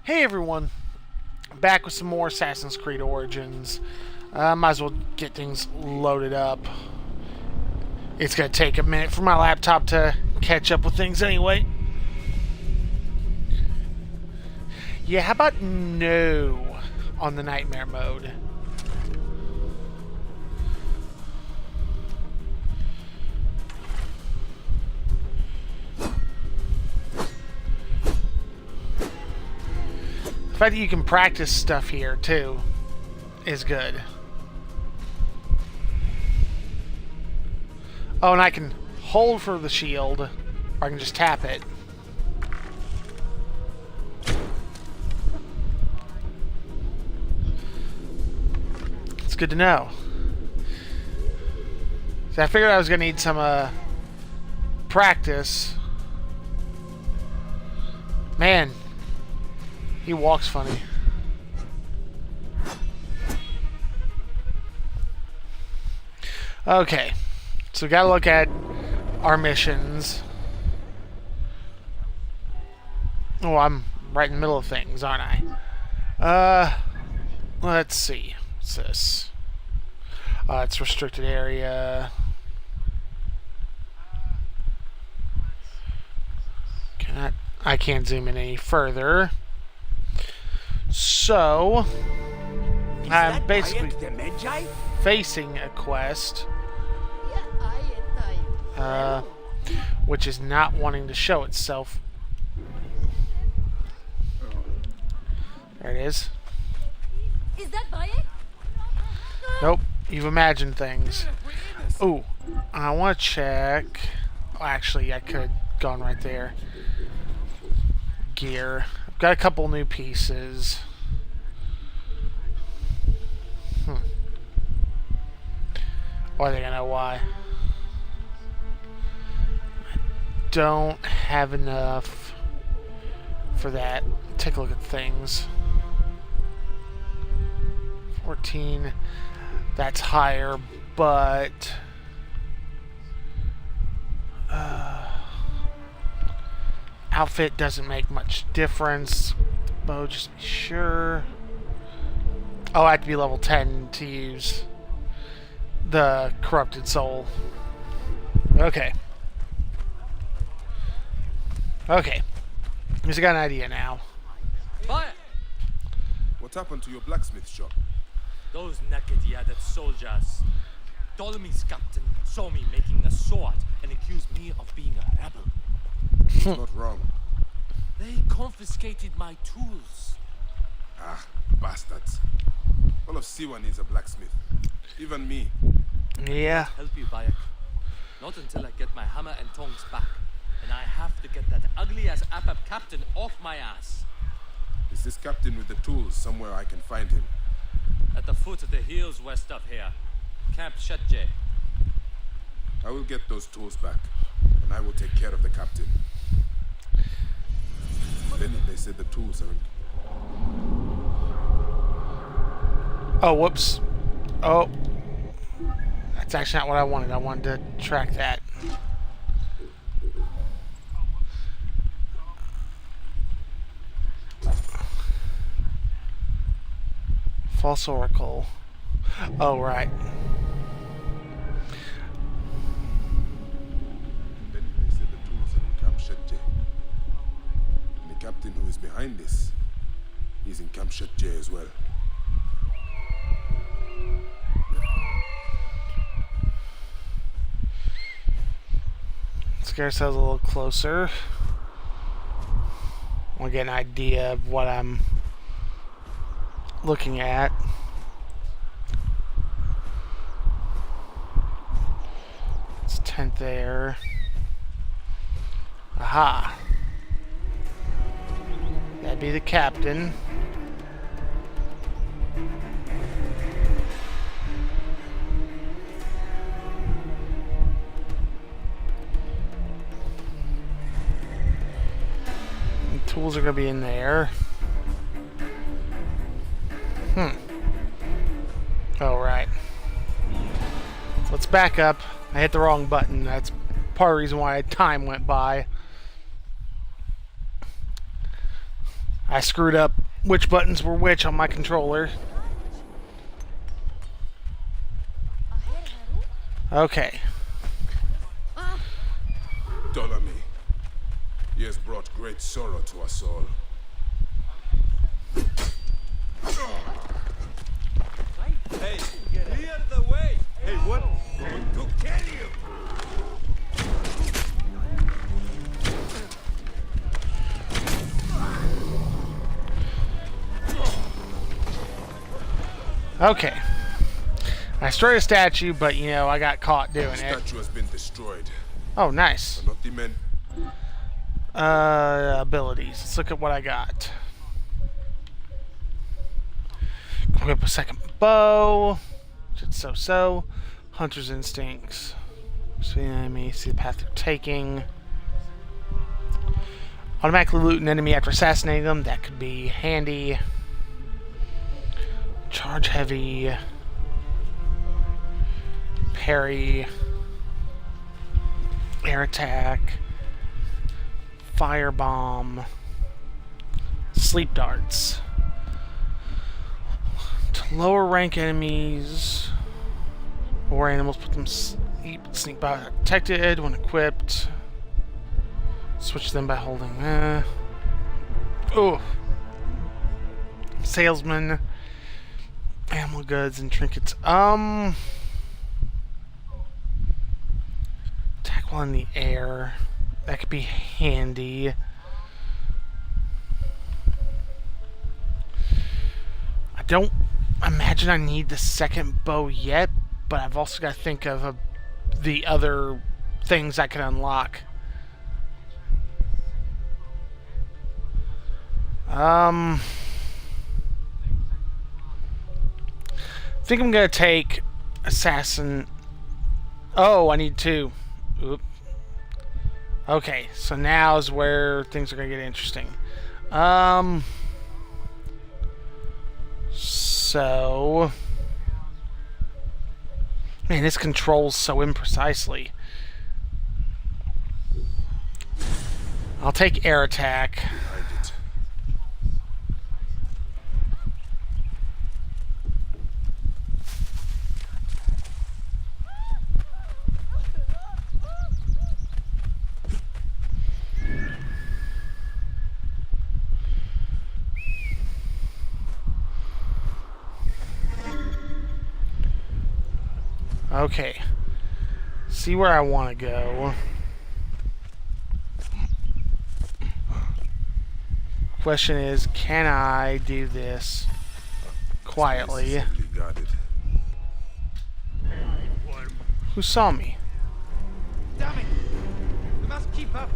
Hey everyone, back with some more Assassin's Creed Origins. Might as well get things loaded up. It's gonna take a minute for my laptop to catch up with things anyway. Yeah, how about no on the nightmare mode? The fact that you can practice stuff here too is good. Oh, and I can hold for the shield, or I can just tap it. It's good to know. So I figured I was gonna need some practice. Man, he walks funny. Okay, so we gotta look at our missions. Oh, I'm right in the middle of things, aren't I? Let's see. What's this? It's restricted area. I can't zoom in any further. So, I'm basically facing a quest, which is not wanting to show itself. There it is. Is that Bayek? Nope, you've imagined things. Ooh, I want to check. Oh, actually, I could have gone right there. Gear. I've got a couple new pieces. Oh, I think I know why. I don't have enough for that. Take a look at things. 14. That's higher, but outfit doesn't make much difference. Bow, just be sure. Oh, I have to be level 10 to use the corrupted soul. Okay. Okay. At least I got an idea now. Fire! What happened to your blacksmith shop? Those naked-yaded soldiers. Ptolemy's captain saw me making a sword and accused me of being a rebel. It's not wrong. They confiscated my tools. Ah, bastards. All of Siwa needs a blacksmith. Even me. Yeah. Help you, Bayek. Not until I get my hammer and tongs back. And I have to get that ugly-ass Apap captain off my ass. Is this captain with the tools somewhere I can find him? At the foot of the hills west of here. Camp Shetje. I will get those tools back, and I will take care of the captain. Then they said the tools are in... Oh, whoops. Oh. That's actually not what I wanted. I wanted to track that. False Oracle. Oh, right. Then they said the tools are in Camp Shetje. And the captain who is behind this, he's in Camp Shetje as well. Let's get ourselves a little closer. We'll get an idea of what I'm looking at. It's tent there. Aha. That'd be the captain. The tools are gonna be in there. Oh, right. Let's back up. I hit the wrong button. That's part of the reason why time went by. I screwed up which buttons were which on my controller. Okay. Ptolemy, he has brought great sorrow to us all. Hey, clear the way! Hey, what? Going to kill you! Okay. I destroyed a statue, but you know, I got caught doing The it. statue has been destroyed, Oh, nice. but not the men. Abilities. Let's look at what I got. Equip a second bow. Just so. Hunter's instincts. See the enemy, see the path they're taking. Automatically loot an enemy after assassinating them. That could be handy. Charge heavy. Parry. Air attack. Firebomb. Sleep darts. To lower rank enemies or animals, put them sneak by detected when equipped. Switch them by holding. Oh. Salesman. Animal goods and trinkets. Attack while in the air. That could be handy. I don't imagine I need the second bow yet, but I've also got to think of the other things I can unlock. I think I'm gonna take assassin. Oh, I need two. Oop. Okay, so now is where things are gonna get interesting. So, man, this controls so imprecisely. I'll take air attack. Behind it. Okay. See where I want to go. Question is, can I do this quietly? Heavily guarded. Who saw me? Damn it! We must keep up!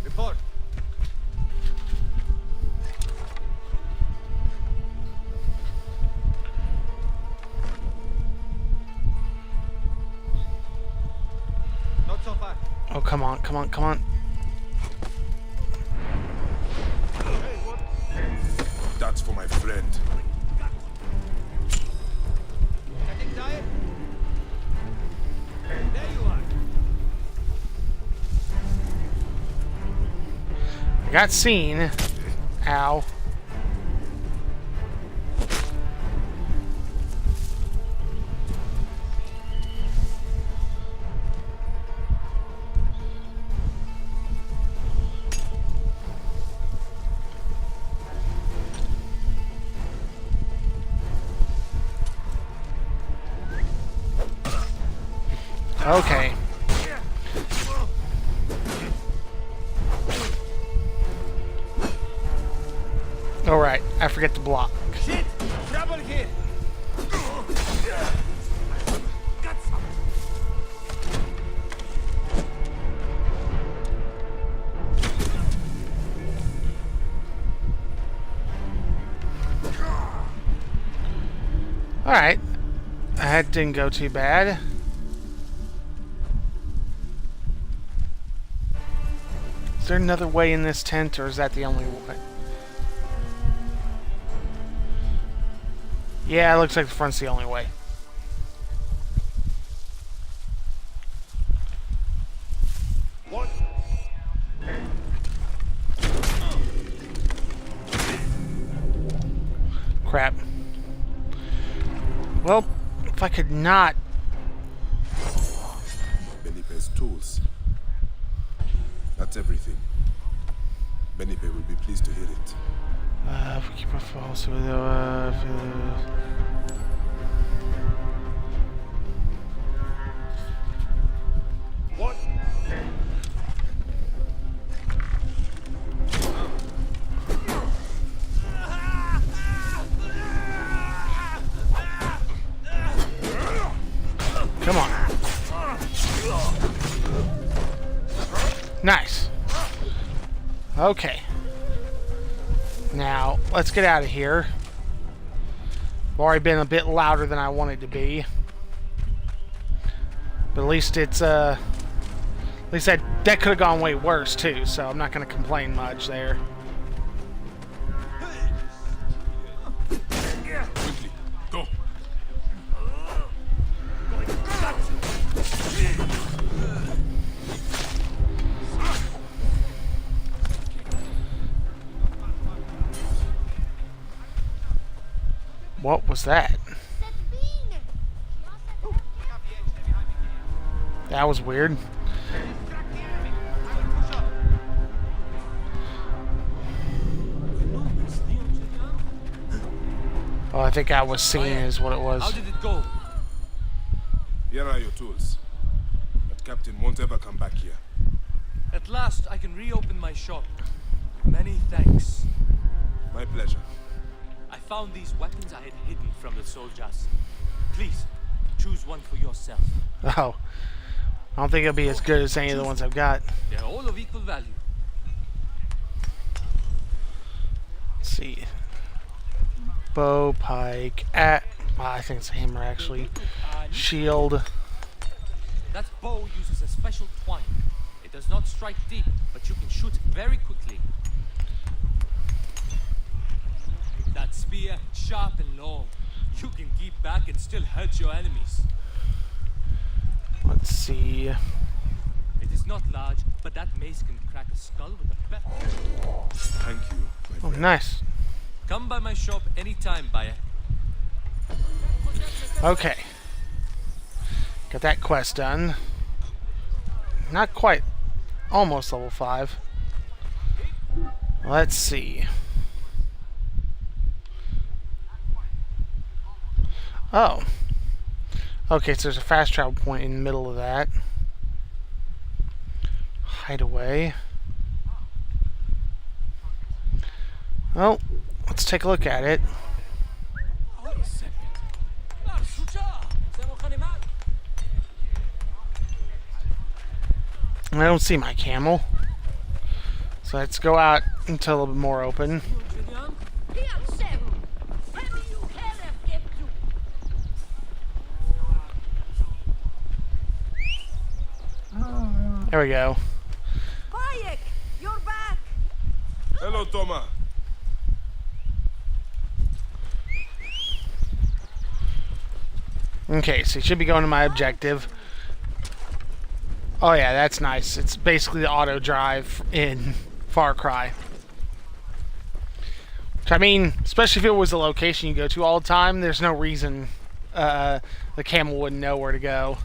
Report! Not so far. Oh, come on, come on, come on. That's for my friend. Getting tired? There you are. I got seen. Ow. Okay. Alright, I forget to block. Shit! Trouble here! Alright. That didn't go too bad. Is there another way in this tent, or is that the only way? Yeah, it looks like the front's the only way. What? Crap. Well, if I could not... Benipe's tools. That's everything. Benipe will be pleased to hear it. If we keep our false with What? Come on. Nice. Okay. Now, let's get out of here. I've already been a bit louder than I wanted to be. But at least it's, at least that could have gone way worse, too, so I'm not going to complain much there. Quickly, go! What was that? That was weird. Oh, I think I was seeing is what it How was. did it go? Here are your tools. That captain won't ever come back here. At last, I can reopen my shop. Many thanks. My pleasure. I found these weapons I had hidden from the soldiers. Please, choose one for yourself. Oh. I don't think it'll be as good as any of the ones I've got. They're all of equal value. Let's see. Bow, pike, I think it's a hammer actually. Shield. That bow uses a special twine. It does not strike deep, but you can shoot very quickly. That spear, sharp and long. You can keep back and still hurt your enemies. Let's see. It is not large, but that mace can crack a skull with a pep. Thank you, my Oh, friend. nice. Come by my shop anytime, buyer. Okay. Got that quest done. Not quite. Almost level 5. Let's see. Oh. Okay, so there's a fast travel point in the middle of that. Hideaway. Well, let's take a look at it. I don't see my camel. So let's go out into a little bit more open. There we go. Bayek, you're back. Hello, Toma. Okay, so you should be going to my objective. Oh yeah, that's nice. It's basically the auto drive in Far Cry. Which, I mean, especially if it was a location you go to all the time, there's no reason the camel wouldn't know where to go.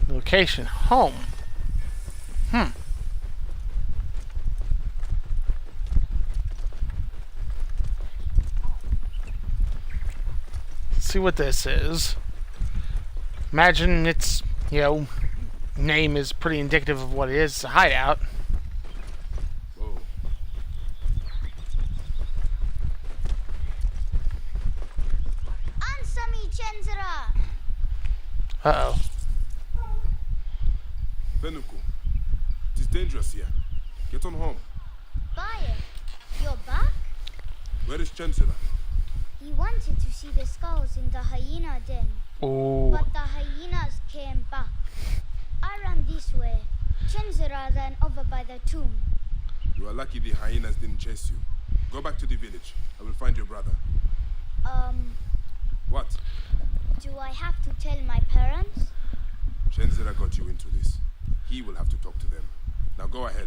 Location, home. Let's see what this is. Imagine its, name is pretty indicative of what it is. It's a hideout. Whoa. Answer me, Chenzera. Uh-oh. Benuku, it is dangerous here. Get on home. Bayek, you're back? Where is Chancellor? He wanted to see the skulls in the hyena den, Ooh. but the hyenas came back. I ran this way. Chenzira ran over by the tomb. You are lucky the hyenas didn't chase you. Go back to the village. I will find your brother. What? Do I have to tell my parents? Chenzira got you into this. He will have to talk to them. Now go ahead.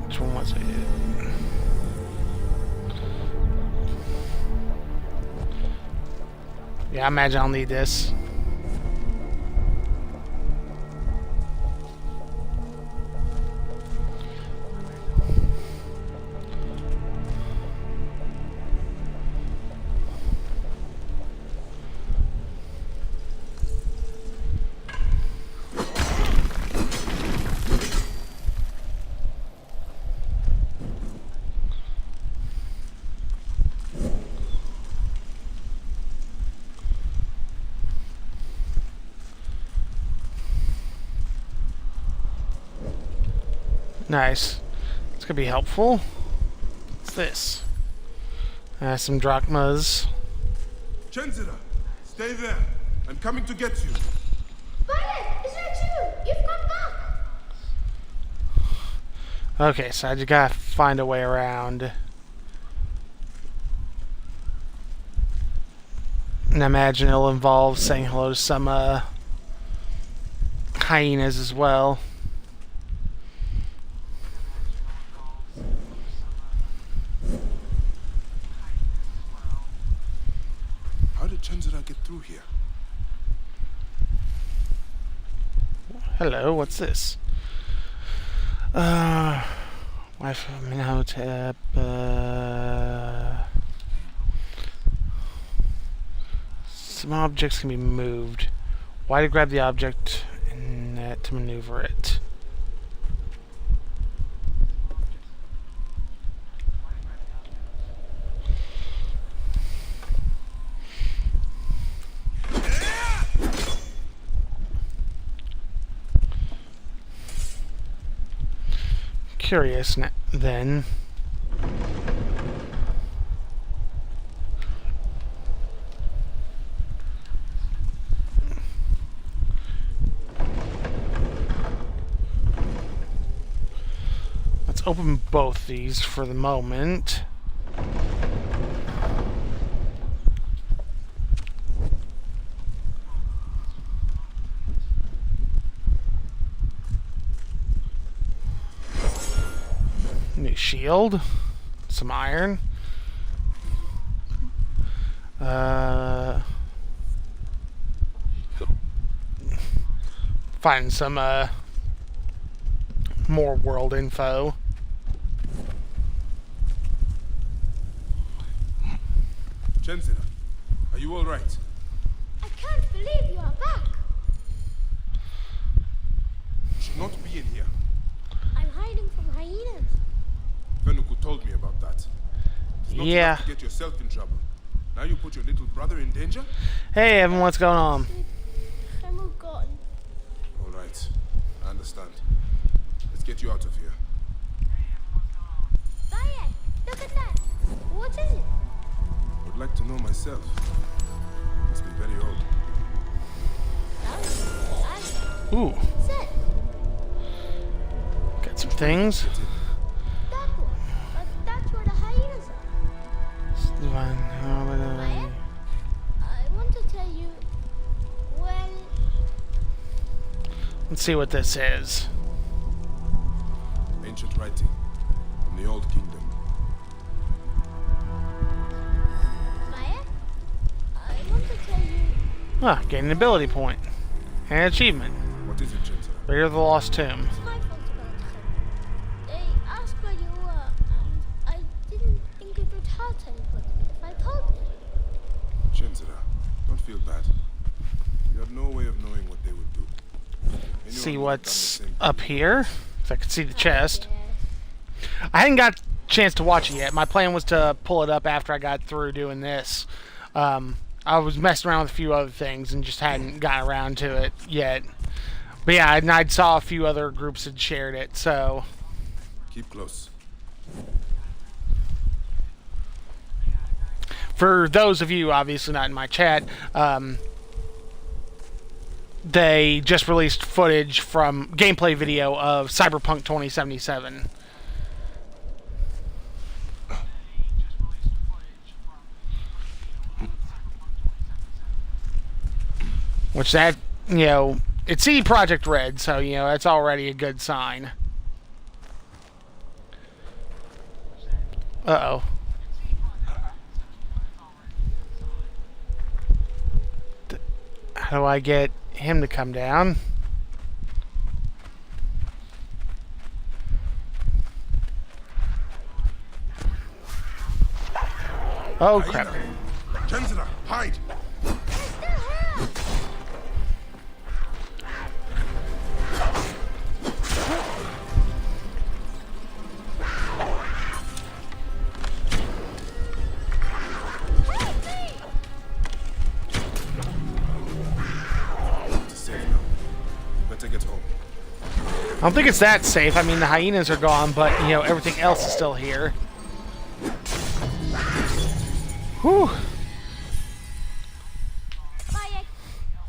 Which one was it? Yeah, I imagine I'll need this. Nice. It's gonna be helpful. What's this? Some drachmas. Chenzira, stay there. I'm coming to get you. Violet, is that you? You've come back. Okay, so I just gotta find a way around. And I imagine it'll involve saying hello to some hyenas as well. How did Chenzira get through here? Hello, what's this? Wife of Amenhotep. Some objects can be moved. Why to grab the object and to maneuver it? Curious then. Let's open both these for the moment. New shield, some iron, find some more world info. Chenzira, are you all right? I can't believe you are back. You should not be in here. I'm hiding from hyenas. Venuku told me about that. It's not Yeah. enough to get yourself in trouble. Now you put your little brother in danger? Hey Evan, what's going on? I'm all gone. All right. I understand. Let's get you out of here. Violet, look at that. What is it? Would like to know myself. Must be very old. Ooh, Set. got some things. Get in. That one. But that's where the hyenas are. Maya, I want to tell you, well, Let's see what this is. Ancient writing from the Old Kingdom. Maya, I want to tell you, Ah, gain an ability point. And an achievement. What is it, Chenzira? Burial of the Lost Tomb. it's my fault about him. They asked where you were, and I didn't think it would hurt anybody if I told them. Chenzira, don't feel bad. You have no way of knowing what they would do. Anyone See would have what's done the same up thing. here. If I can see the chest. Yes. I hadn't got a chance to watch it yet. My plan was to pull it up after I got through doing this. I was messing around with a few other things and just hadn't gotten around to it yet. But yeah, and I saw a few other groups had shared it, so... Keep close. For those of you, obviously not in my chat, they just released footage from gameplay video of Cyberpunk 2077. Which that, you know, it's CD Projekt Red, so, you know, that's already a good sign. Uh-oh. How do I get him to come down? Oh, crap. Chancellor, hide! I don't think it's that safe. I mean, the hyenas are gone, but, you know, everything else is still here. Whew. Bayek,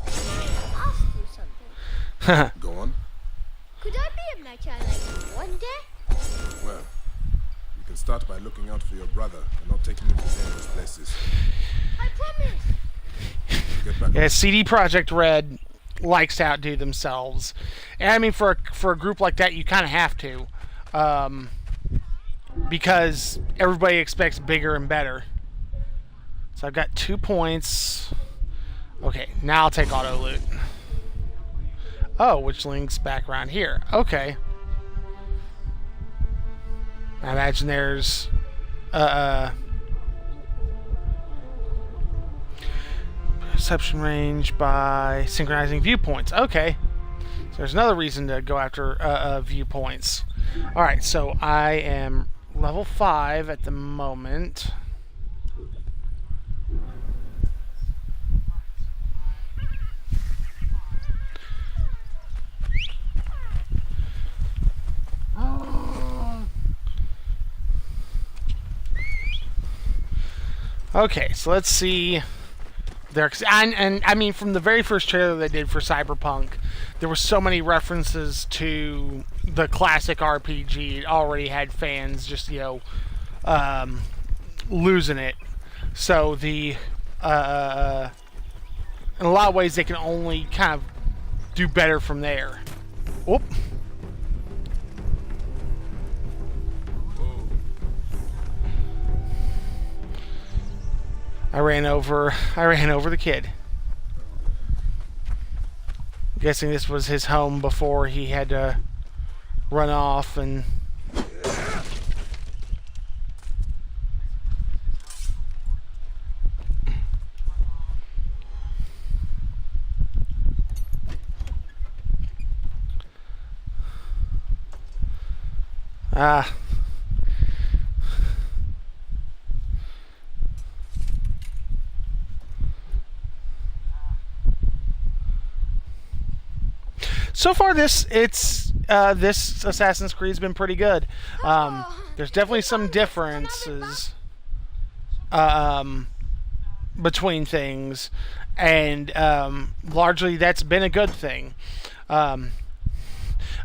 ask you something. Go on. Could I be a mechanic one day? Well, you can start by looking out for your brother and not taking him to dangerous places. I promise. Get back. Yeah, CD Projekt Red likes to outdo themselves. And I mean, for a group like that, you kind of have to. Because everybody expects bigger and better. So I've got 2 points. Okay, now I'll take auto loot. Oh, which links back around here. Okay. I imagine there's perception range by synchronizing viewpoints. Okay. So there's another reason to go after viewpoints. Alright, so I am level 5 at the moment. Okay, so let's see there. And I mean, from the very first trailer they did for Cyberpunk, there were so many references to the classic RPG. It already had fans just, you know, losing it. So the in a lot of ways they can only kind of do better from there. Whoop. I ran over the kid. I'm guessing this was his home before he had to run off and... So far, this Assassin's Creed's been pretty good. There's definitely some differences between things, and largely that's been a good thing.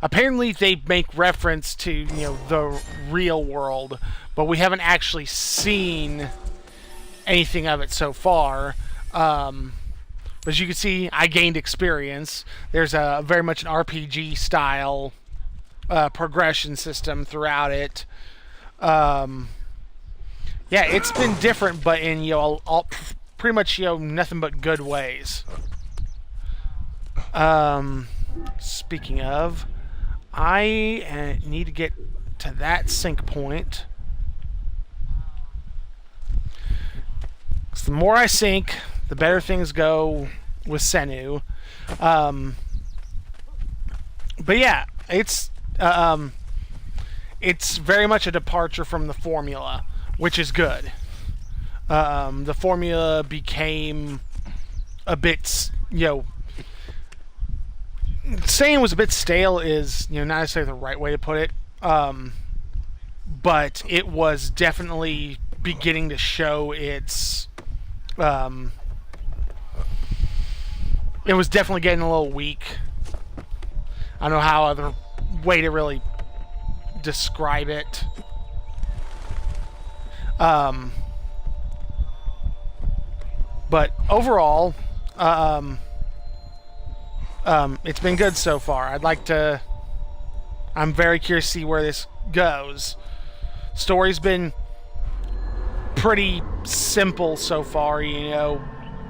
Apparently, they make reference to, you know, the real world, but we haven't actually seen anything of it so far. As you can see, I gained experience. There's a very much an RPG style progression system throughout it. Yeah, it's been different, but in, you know, pretty much, you know, nothing but good ways. Speaking of, I need to get to that sync point. 'Cause the more I sync, the better things go with Senu. But yeah, it's very much a departure from the formula, which is good. The formula became a bit, you know, saying it was a bit stale is, not necessarily the right way to put it. But it was definitely beginning to show its. It was definitely getting a little weak. I don't know how other way to really describe it. But overall, it's been good so far. I'm very curious to see where this goes. Story's been pretty simple so far,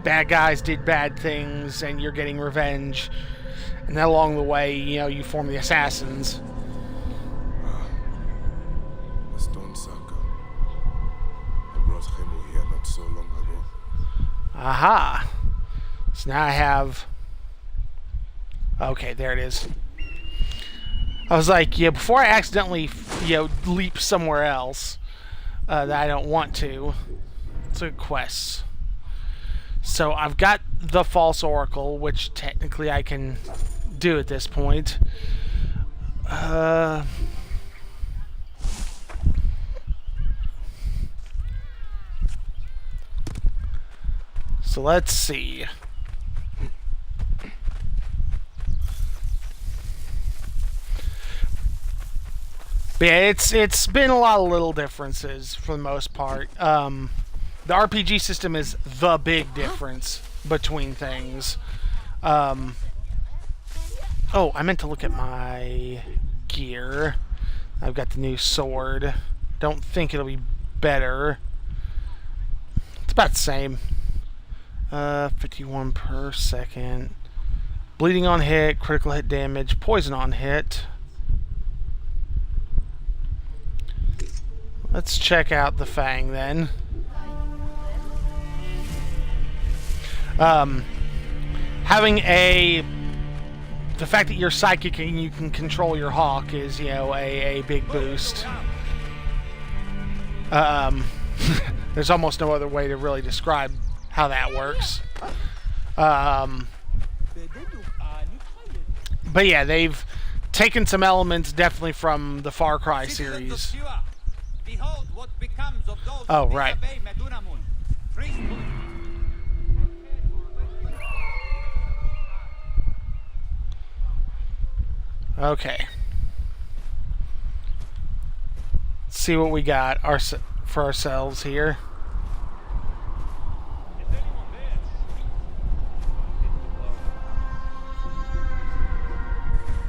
Bad guys did bad things, and you're getting revenge. And then along the way, you form the assassins. The stone circle. I brought Hemu here not so long ago. Aha! So now I have... Okay, there it is. I was like, before I accidentally, leap somewhere else that I don't want to. Let's look at quests. So I've got the False Oracle, which technically I can do at this point. So let's see. But yeah, it's been a lot of little differences for the most part. The RPG system is the big difference between things. Oh, I meant to look at my gear. I've got the new sword. Don't think it'll be better. It's about the same. 51 per second. Bleeding on hit, critical hit damage, poison on hit. Let's check out the Fang then. Having the fact that you're psychic and you can control your hawk is, a big boost. There's almost no other way to really describe how that works. But yeah, they've taken some elements definitely from the Far Cry series. Oh, right. Okay. Let's see what we got for ourselves here.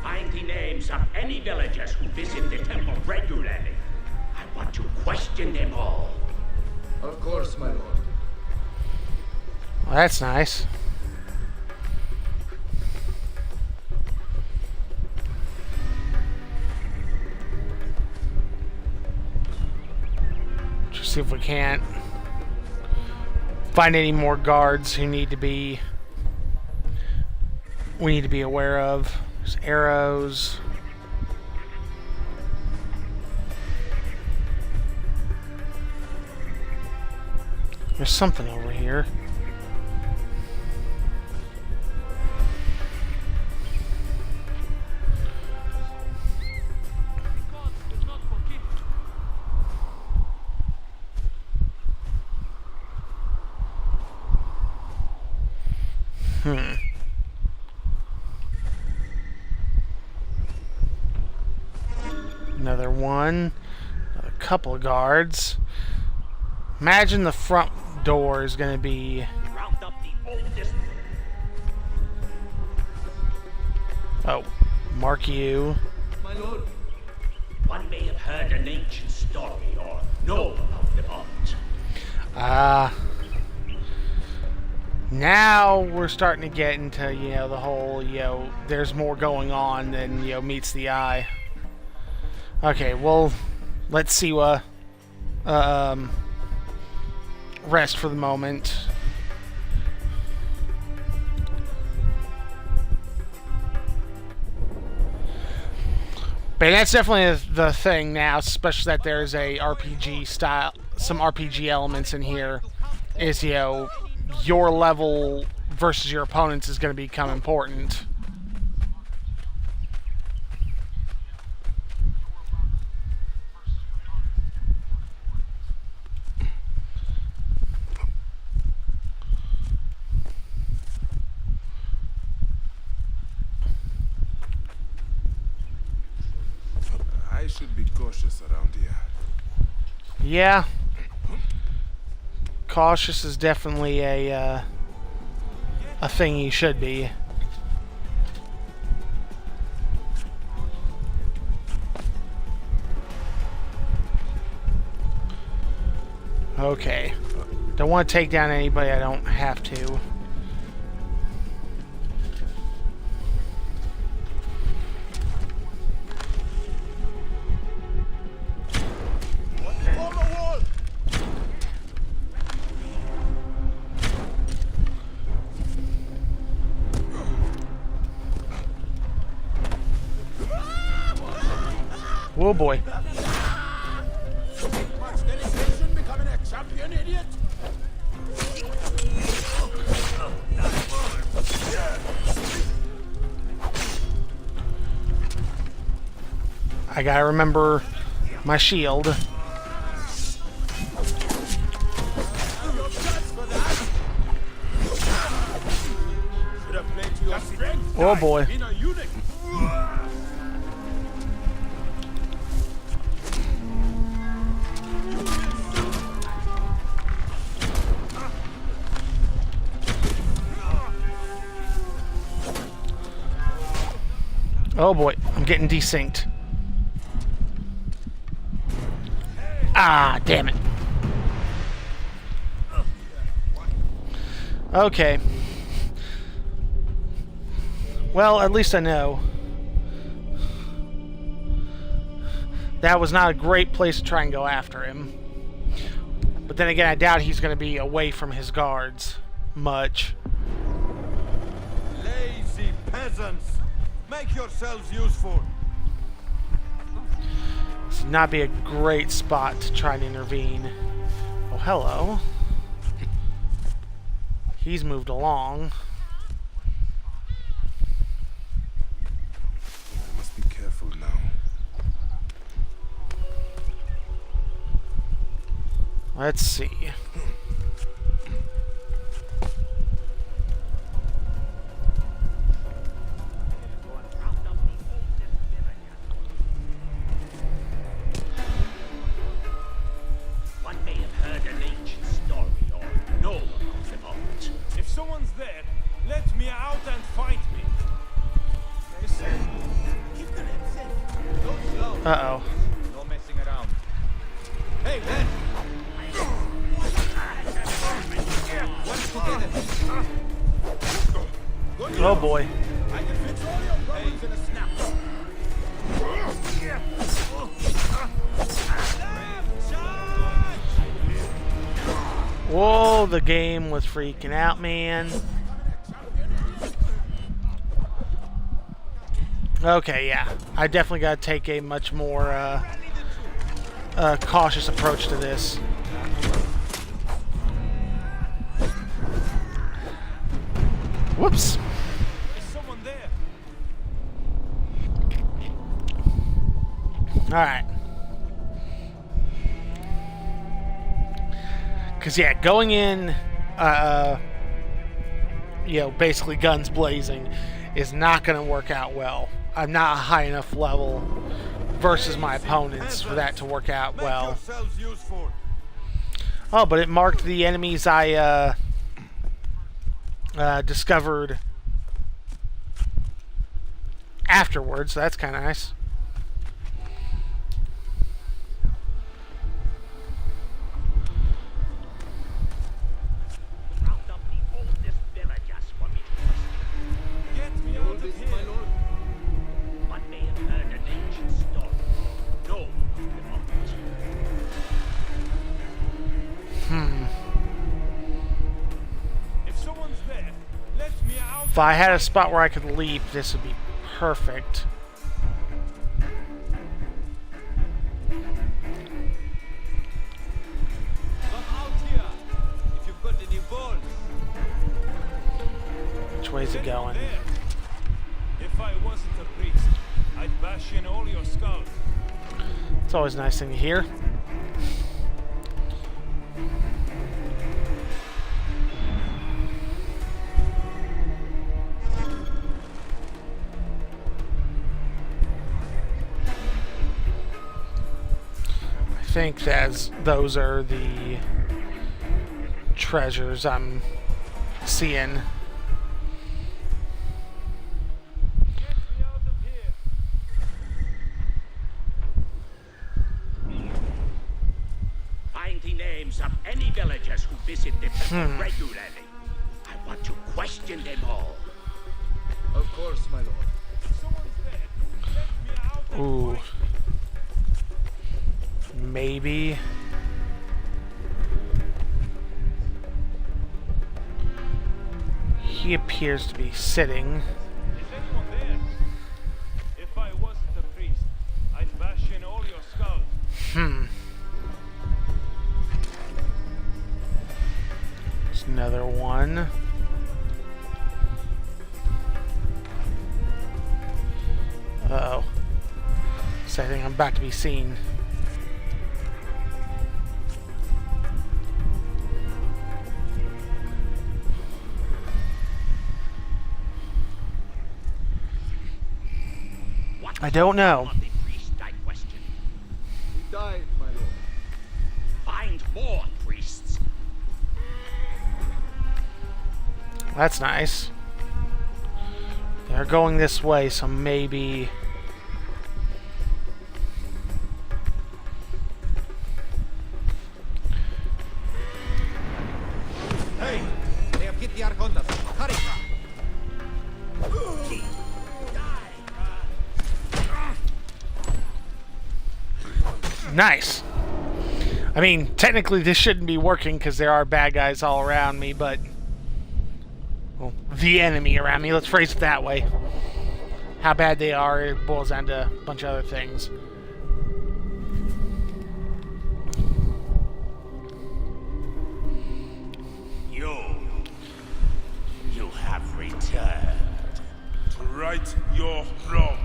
Find the names of any villagers who visit the temple regularly. I want to question them all. Of course, my lord. Well, that's nice. Just see if we can't find any more guards who need to be aware of. There's arrows. There's something over here. Another one. Another couple of guards. Imagine the front door is going to be... Round up the oldest. Oh, mark you. My lord. One may have heard an ancient story or know about the vault. Now we're starting to get into, the whole, there's more going on than, meets the eye. Okay, well, let's see what, rest for the moment. But that's definitely the thing now, especially that there's a RPG style, some RPG elements in here, is, your level versus your opponents is going to become important. cautious around here. Yeah. Cautious is definitely a thing you should be. Okay. Don't want to take down anybody I don't have to. Oh boy. Becoming a champion, idiot. I gotta remember my shield. Oh boy. Oh boy, I'm getting desynced. Ah, damn it. Okay. Well, at least I know. That was not a great place to try and go after him. But then again, I doubt he's going to be away from his guards much. Lazy peasants! Make yourselves useful! This would not be a great spot to try and intervene. Oh, hello. He's moved along. I must be careful now. Let's see. One may have heard an ancient story or know about the vault. If someone's there, let me out and fight me. Listen, keep the lips in. Go slow. Uh-oh. No messing around. Hey, man! Oh boy. I can fix all your problems in a snap. Whoa, the game was freaking out, man. Okay, yeah. I definitely got to take a much more cautious approach to this. Whoops. Is someone there? Alright. Because, yeah, going in, basically guns blazing is not going to work out well. I'm not a high enough level versus my opponents for that to work out Make well. yourselves useful. Oh, but it marked the enemies I discovered afterwards, so that's kind of nice. Round up the oldest villagers for me to Get me out of here. My lord. One may have heard an ancient story or know about the vault. If someone's there, let me out. If I had a spot where I could leap, this would be perfect. Come out here. If you've got any balls. Which way's it going? There. If I wasn't a priest, I'd bash in all your skulls. It's always a nice thing to hear. think those are the treasures I'm seeing. Get me out of here. Find the names of any villagers who visit the temple regularly. I want to question them all. Of course, my lord. Someone's there. Let me out and Ooh. fight Maybe. He appears to be sitting. Is anyone there? If I wasn't a priest, I'd bash in all your skulls. There's another one. Uh-oh. So I think I'm about to be seen. I don't know. Of the priest, I question. He died, my lord. Find more priests. That's nice. They're going this way, so maybe... Hey! They have hit the Arcondas. Hurry! Nice. I mean, technically this shouldn't be working because there are bad guys all around me, but... Well, the enemy around me, let's phrase it that way. How bad they are, it boils down to a bunch of other things. You have returned. To right your wrong.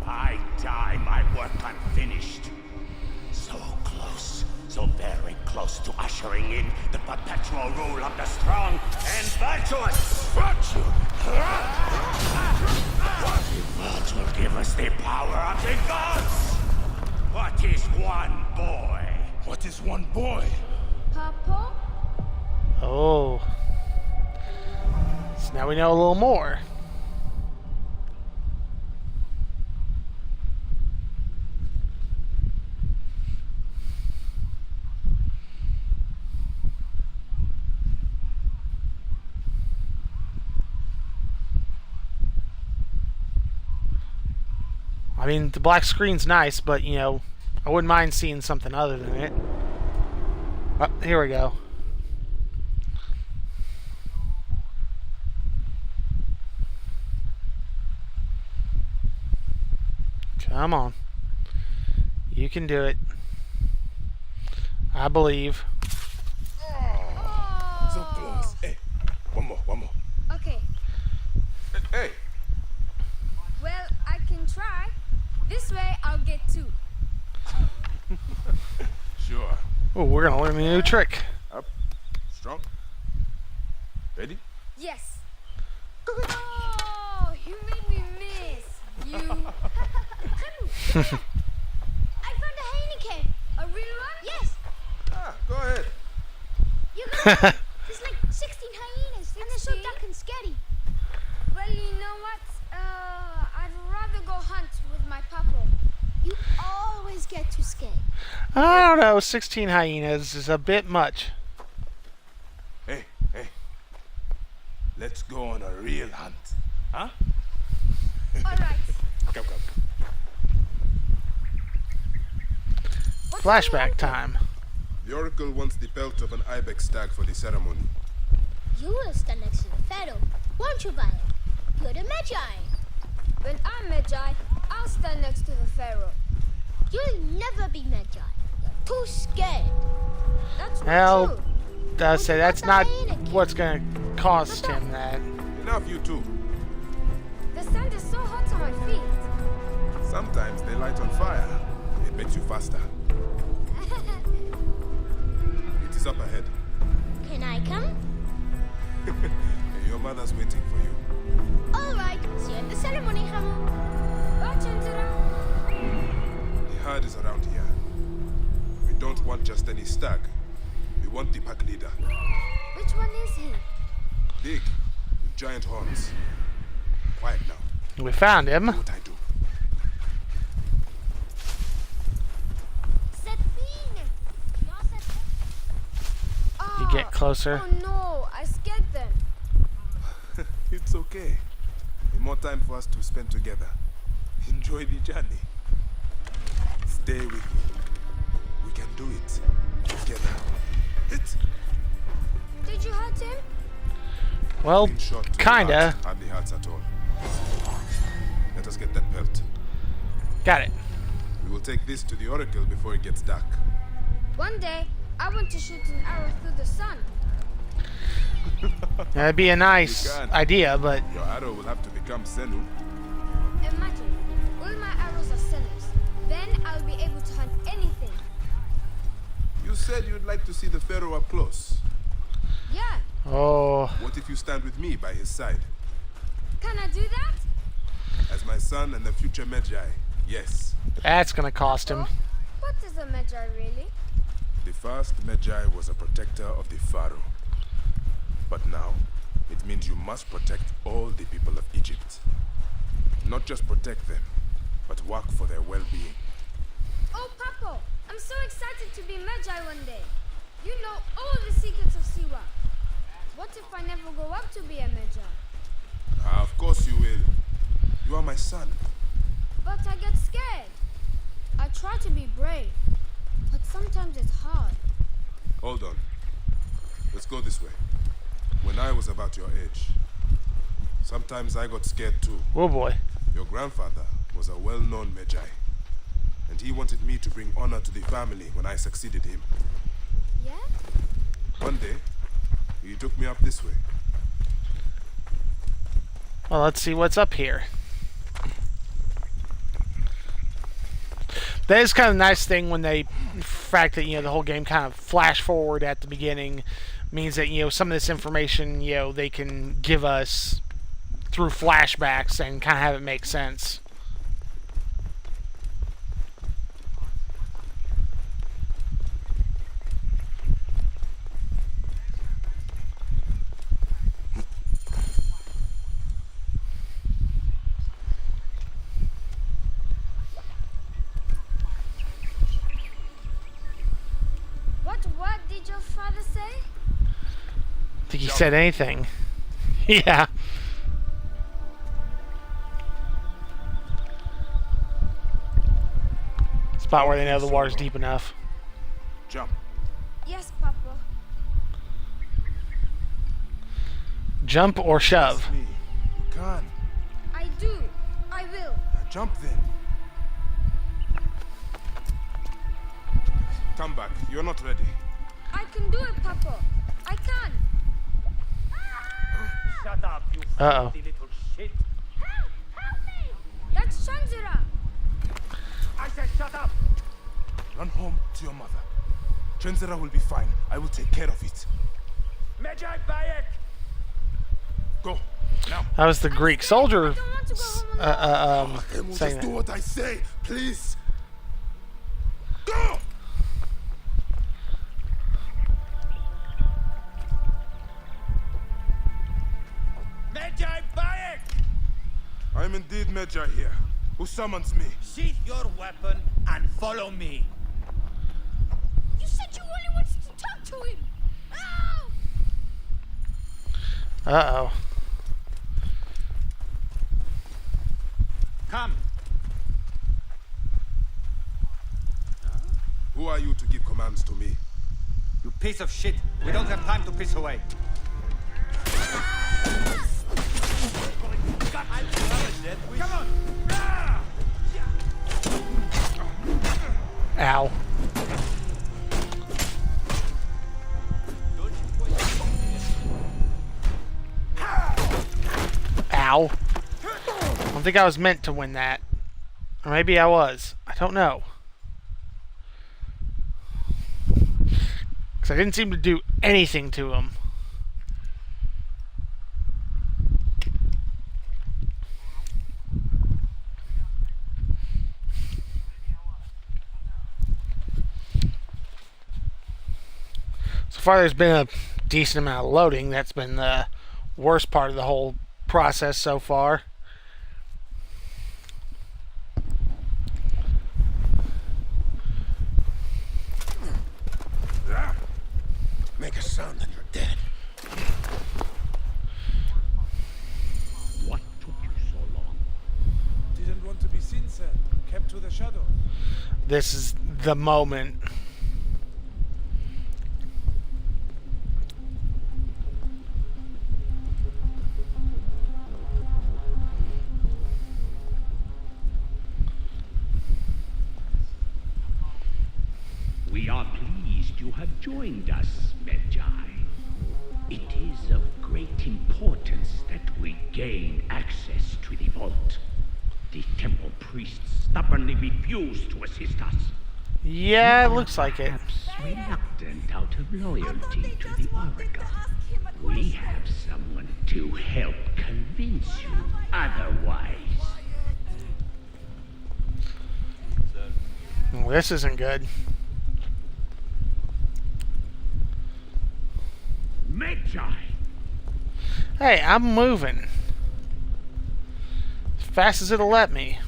I die, my work unfinished. So close, so very close to ushering in the perpetual rule of the strong and virtuous. Virtue! The world will give us the power of the gods. What is one boy? What is one boy? Papa? Oh. So now we know a little more. I mean, the black screen's nice, but, you know, I wouldn't mind seeing something other than it. Oh, here we go. Come on. You can do it. I believe. So close. Hey, one more. Okay. Hey, Well, I can try. This way I'll get two. sure. Oh, we're gonna learn a new trick. Up, strong. Ready? Yes. Oh, you made me miss. You. I found a Heineken. A real one? Yes. Ah, go ahead. You got it. There's like 16 hyenas, and they're so dark and scary. Well, you know what? I'd rather go hunt with my papa. You always get too scared. I don't know. 16 hyenas is a bit much. Hey. Let's go on a real hunt. Huh? All right. Come. Flashback time. The Oracle wants the pelt of an ibex stag for the ceremony. You will stand next to the pharaoh, won't you, Bayek? You're the Magi. When I'm Magi, I'll stand next to the pharaoh. You'll never be Magi. You're too scared. That's not Well, true. I'd say that's not what's gonna cost him that. Enough, you two. The sand is so hot on my feet. Sometimes they light on fire. It makes you faster. It is up ahead. Can I come? Your mother's waiting for you. All right. See you at the ceremony, Hamu. Bye, Chandra. The herd is around here. We don't don't want just any stag. We want the pack leader. Which one is he? Big, with giant horns. Quiet now. We found him. Do what I do. You get closer. Oh no, I scared them. It's okay. More time for us to spend together. Enjoy the journey. Stay with me. We can do it together. Hit. Did you hurt him? Well, Clean shot to the kinda. heart. Hardly hurts at all. Let us get that belt. Got it. We will take this to the Oracle before it gets dark. One day, I want to shoot an arrow through the sun. That'd be a nice You can. idea, but Your arrow will have to become Senu. Imagine, all my arrows are sinners. Then I'll be able to hunt anything. You said you'd like to see the Pharaoh up close. Yeah, oh, What if you stand with me by his side? can I do that? As my son and the future Magi, yes. that's gonna cost him. What is a Magi really? The first Magi was a protector of the Pharaoh. But now, it means you must protect all the people of Egypt. Not just protect them, but work for their well-being. Oh, Papa, I'm so excited to be Magi one day. You know all the secrets of Siwa. What if I never grow up to be a Magi? Of course you will. You are my son. But I get scared. I try to be brave, but sometimes it's hard. Hold on. Let's go this way. When I was about your age, sometimes I got scared too. Oh boy. Your grandfather was a well-known Magi, and he wanted me to bring honor to the family when I succeeded him. Yeah? One day, he took me up this way. Well, let's see what's up here. That is kind of a nice thing when they, the fact that, you know, the whole game kind of flash forward at the beginning means that, you know, some of this information, you know, they can give us through flashbacks and kind of have it make sense. What word did your father say? I think he said anything. Yeah. Spot where they know the water's deep enough. Jump. Yes, Papa. Jump or shove. Trust me. You can. I do. I will. Jump then. Come back. You're not ready. I can do it, Papa. I can. Shut up, you Uh-oh. filthy little shit. Help! Help me! That's Shanzira. I said shut up. Run home to your mother. Trenzera will be fine. I will take care of it. Magi Bayek! Go. Now. That was the Greek soldier I don't want to go home alone. Emu, saying just do that. what I say, please. Go! Magi Bayek! I'm indeed Magi here. Who summons me? Sheath your weapon and follow me. You said you only wanted to talk to him. Oh! Uh-oh. Come. Who are you to give commands to me? You piece of shit. We don't have time to piss away. Come on. Ow. Ow. I don't think I was meant to win that. Or maybe I was. I don't know. Because I didn't seem to do anything to him. far there's been a decent amount of loading. That's been the worst part of the whole process so far. Make a sound and you're dead. What took you so long? Didn't want to be seen, sir. Kept to the shadow. This is the moment. We are pleased you have joined us, Medjay. It is of great importance that we gain access to the vault. The temple priests stubbornly refuse to assist us. Yeah, it looks like it. Perhaps reluctant out of loyalty to the Oracle. We have someone to help convince you otherwise. Well, this isn't good. Medjay! Hey, I'm moving. As fast as it'll let me.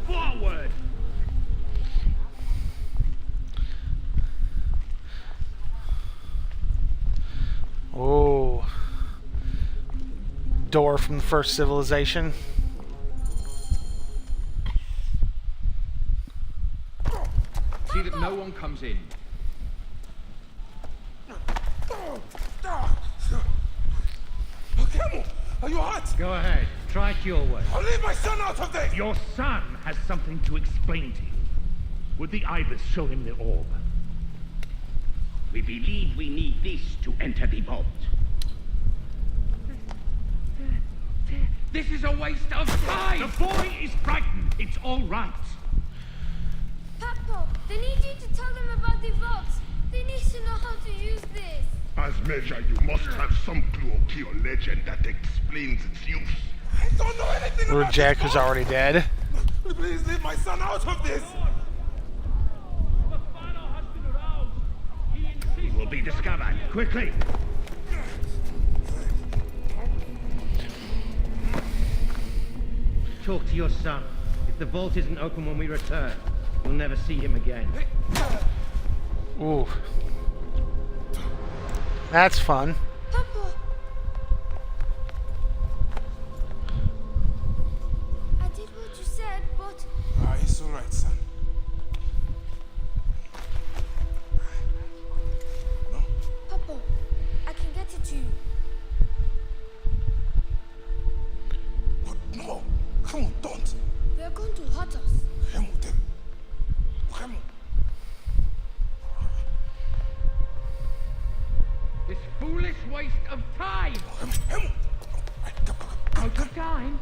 Forward! Oh. Door from the first civilization. See that no one comes in. Camel, are you hurt? Go ahead. Try it your way. I'll leave my son out of this! Your son has something to explain to you. Would the Ibis show him the orb? We believe we need this to enter the vault. This is a waste of time! The boy is frightened. It's all right. Papa, they need you to tell them about the vaults. They need to know how to use this. As Medjay, you must have some clue or key or legend that explains its use. I don't know anything about Rujek, this who's vault. already dead. Please leave my son out of this! He will be discovered. Quickly. Talk to your son. If the vault isn't open when we return, you'll never see him again. Ooh. That's fun. Papa! I did what you said, but It's alright, son. No? Papa, I can get it to you. What? No! Come on, don't! They're going to hurt us. Camel, Camel. This foolish waste of time! Camel! Out of time?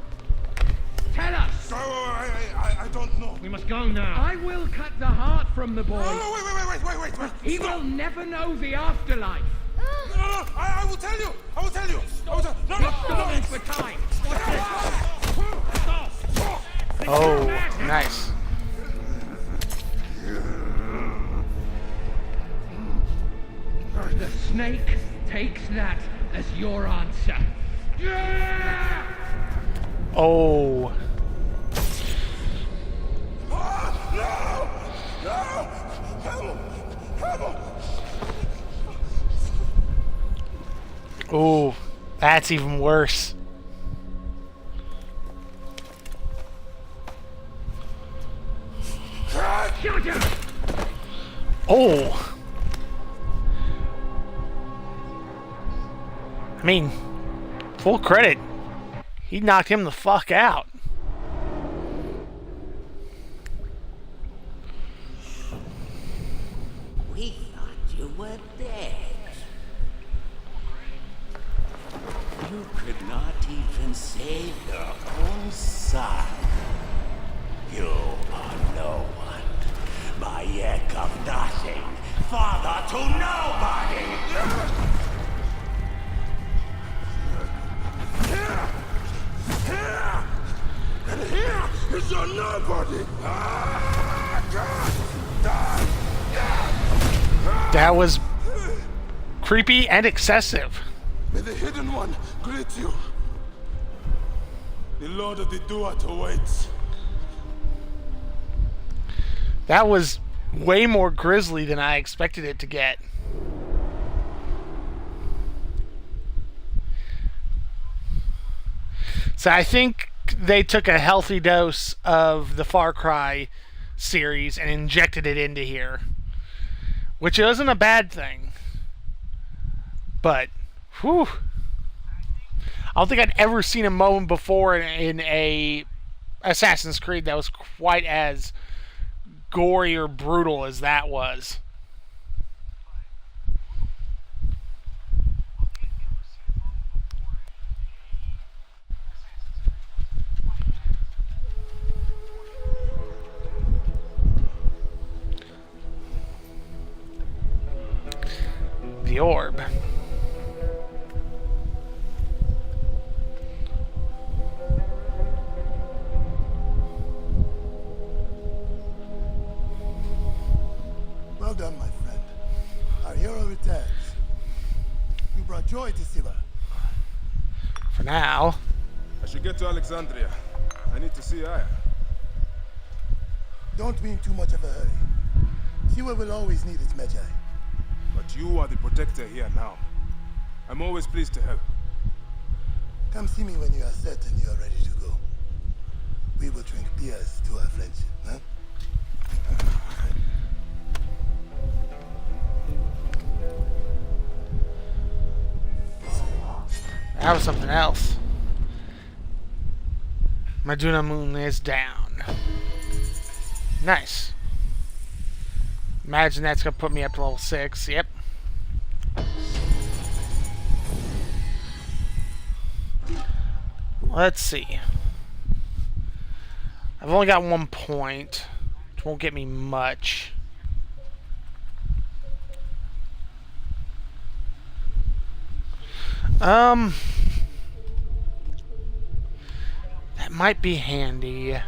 Tell us! I don't know. We must go now. I will cut the heart from the boy. Oh, wait. He Stop. will never know the afterlife. No, I will tell you. I will tell you. No. Stalling for time. Oh, nice. The snake takes that as your answer. Oh. Oh, that's even worse. Oh. I mean, full credit. He knocked him the fuck out. We thought you were dead. You could not even save your own son. You are no one. Bayek of nothing. Father to nobody. And here is your nobody. That was creepy and excessive. May the Hidden One greet you. The Lord of the Duat awaits. That was way more grisly than I expected it to get. So I think they took a healthy dose of the Far Cry series and injected it into here, which isn't a bad thing. But, whew. I don't think I'd ever seen a moment before in a Assassin's Creed that was quite as gory or brutal as that was. The orb. Well done, my friend. Our hero returns. You brought joy to Siva. For now. I should get to Alexandria. I need to see Aya. Don't be in too much of a hurry. Siva will always need its Magi. But you are the protector here now. I'm always pleased to help. Come see me when you are certain you are ready to go. We will drink beers to our friendship, huh? That was something else. Maduna Moon is down. Nice. Imagine that's gonna put me up to level 6. Yep. Let's see. I've only got 1 point, which won't get me much. That might be handy.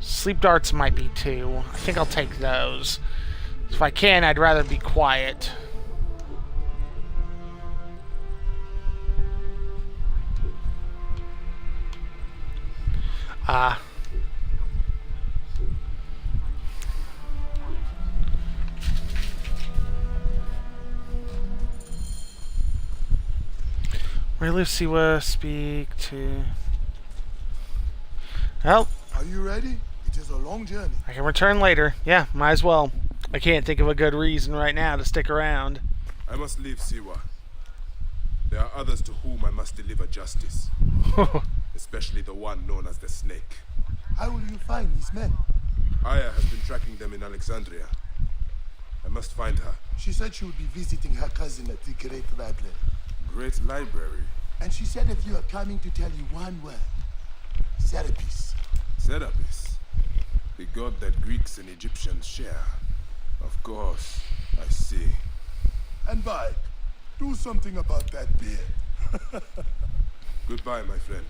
Sleep darts might be too. I think I'll take those. If I can, I'd rather be quiet. Really, Siwa speak to... Well, are you ready? It is a long journey. I can return later. Yeah, might as well. I can't think of a good reason right now to stick around. I must leave Siwa. There are others to whom I must deliver justice. Especially the one known as the Snake. How will you find these men? Aya has been tracking them in Alexandria. I must find her. She said she would be visiting her cousin at the Great Library. Great Library? And she said if you are coming to tell you one word. Serapis. Serapis? The god that Greeks and Egyptians share. Of course, I see. And Bayek, do something about that beard. Goodbye, my friend.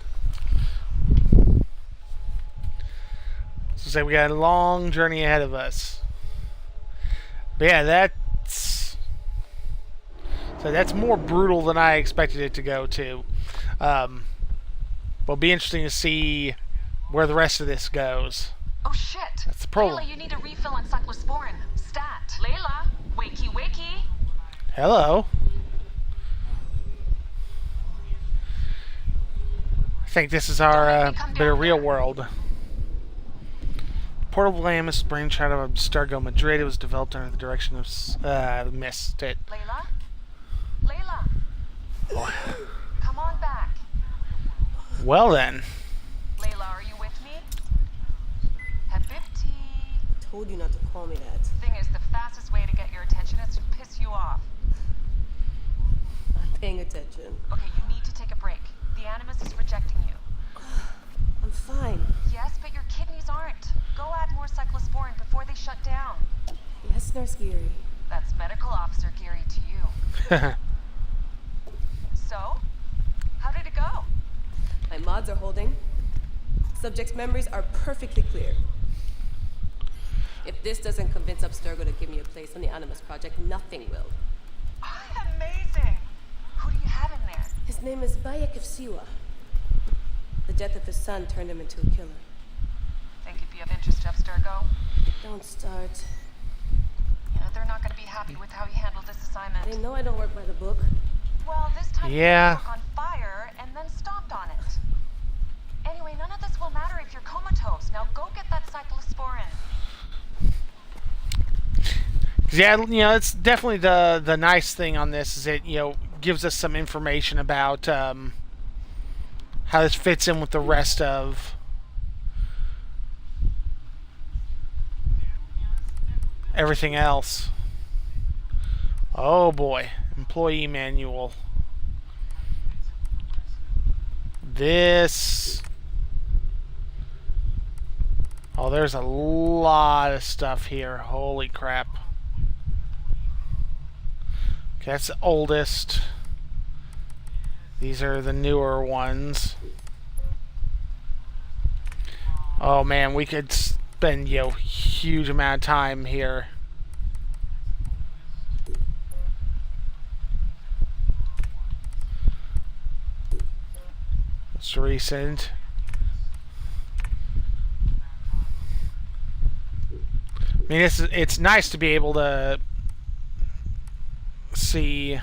So say we got a long journey ahead of us. But yeah, that's more brutal than I expected it to go to. It'll be interesting to see where the rest of this goes. Oh shit! That's the problem. Layla, you need a refill on cyclosporin. Stat. Layla, wakey wakey. Hello. I think this is our bit of real world. Portable Lamus, brainchild of Abstergo Madrid. It was developed under the direction of missed it. Layla? Layla! Oh. Come on back. Well then. Layla, are you with me? Habibti. Told you not to call me that. Thing is, the fastest way to get your attention is to piss you off. I'm paying attention. Okay, you need to take a break. The Animus is rejecting you. I'm fine. Yes, but your kidneys aren't. Go add more cyclosporin before they shut down. Yes, Nurse Geary. That's Medical Officer Geary to you. So, how did it go? My mods are holding. Subject's memories are perfectly clear. If If this doesn't convince Abstergo to give me a place on the Animus Project, nothing will. Amazing. Who do you have in there? His name is Bayek of Siwa. The death of his son turned him into a killer. Think it'd be of interest to Abstergo? Don't start. You know, they're not going to be happy with how you handled this assignment. They know I don't work by the book. Well, this time Yeah. you put the book on fire and then stomped on it. Anyway, none of this will matter if you're comatose. Now go get that cyclosporin. Yeah, you know, it's definitely the nice thing on this is it, you know, gives us some information about how this fits in with the rest of everything else. Oh boy, employee manual. This. Oh, there's a lot of stuff here. Holy crap. Okay, that's the oldest. These are the newer ones. Oh man, we could spend, you know, huge amount of time here. It's recent. I mean, it's nice to be able to see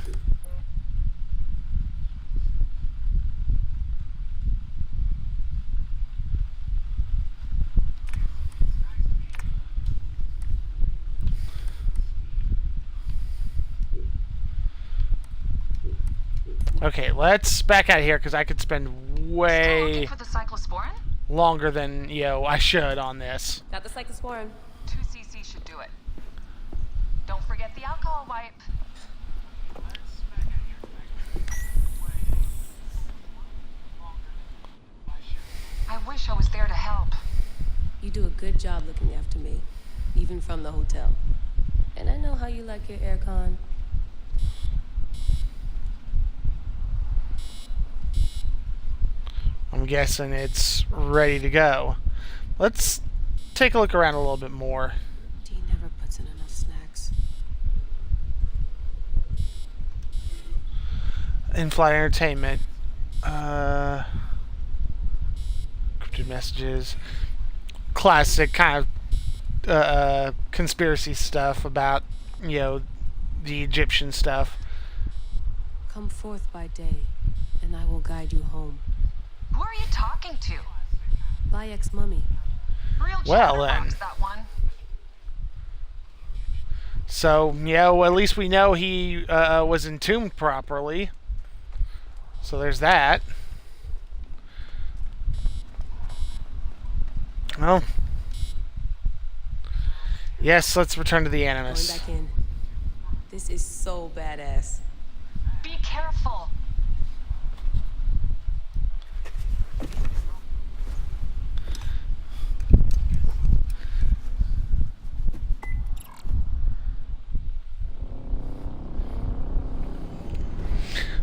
okay, let's back out of here because I could spend way For the cyclosporin? longer than, you know, I should on this. Got the cyclosporin. 2 cc should do it. Don't forget the alcohol wipe. I wish I was there to help. You do a good job looking after me, even from the hotel. And I know how you like your aircon. I'm guessing it's ready to go. Let's take a look around a little bit more. Dee never puts in enough snacks. In-flight entertainment. Cryptic messages. Classic kind of conspiracy stuff about, you know, the Egyptian stuff. Come forth by day, and I will guide you home. Who are you talking to? Bayek's mummy. Real Well, chatterbox, then. that one. So, you know, at least we know he was entombed properly. So there's that. Well, yes, let's return to the Going Animus. back in. This is so badass. Be careful.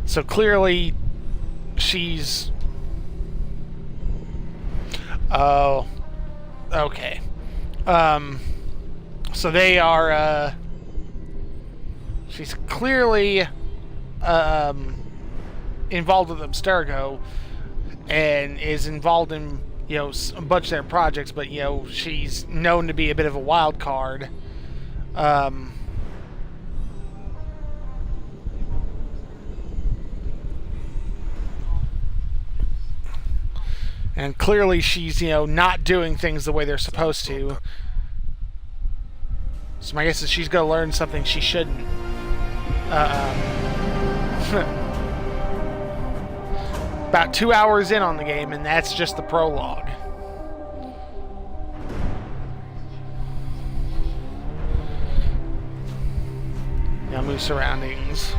So clearly, she's... Oh. Okay. So they are, she's clearly, involved with Abstergo, and is involved in, you know, a bunch of their projects, but, you know, she's known to be a bit of a wild card. And clearly she's, you know, not doing things the way they're supposed to. So my guess is she's going to learn something she shouldn't. About 2 hours in on the game, and that's just the prologue. Now move surroundings.